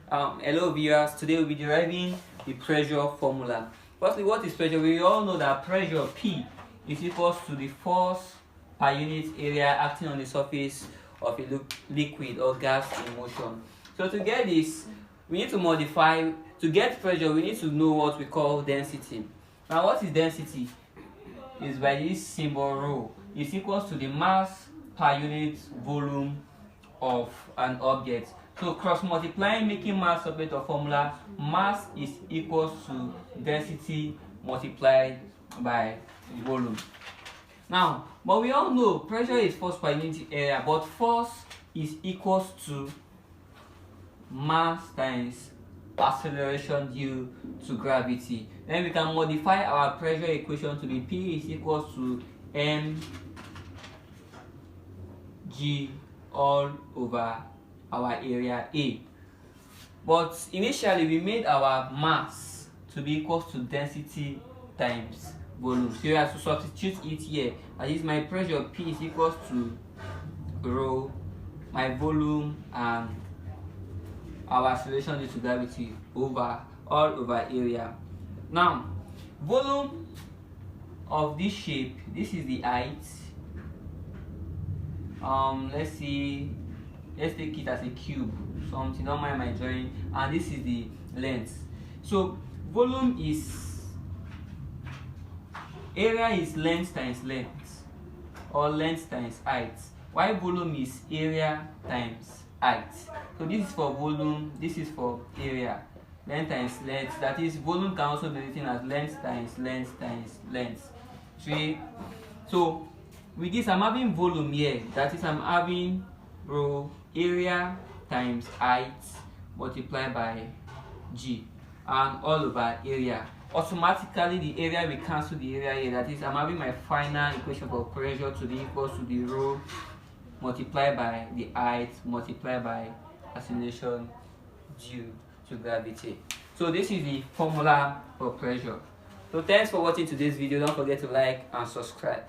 Hello viewers, today we'll be deriving the pressure formula. Firstly, what is pressure? We all know that pressure P is equals to the force per unit area acting on the surface of a liquid or gas in motion. So to get this, we need to modify, to get pressure, we need to know what we call density. Now what is density? Is by this symbol rho. It's equals to the mass per unit volume of an object. So cross multiplying, making mass subject of formula, mass is equals to density multiplied by volume. Now, but we all know pressure is force per unit area, but force is equals to mass times acceleration due to gravity. Then we can modify our pressure equation to be P is equals to mg all over our area A. But initially we made our mass to be equals to density times volume. So you have to substitute it here. That is, my pressure P is equals to rho, my volume and our acceleration due to gravity over all over area. Now, volume of this shape, this is the height. Let's take it as a cube, something, don't mind my drawing, and this is the length. So volume is, area is length times length, or length times height, while volume is area times height. So this is for volume, this is for area. Length times length, that is, volume can also be written as length times length times length. So with this, I'm having volume here, that is, I'm having rho area times height multiplied by g, and all over area. Automatically the area will cancel the area here, that is, I'm having my final equation for pressure to be equals to the rho multiplied by the height multiplied by acceleration due to gravity. So this is the formula for pressure. So thanks for watching today's video. Don't forget to like and subscribe.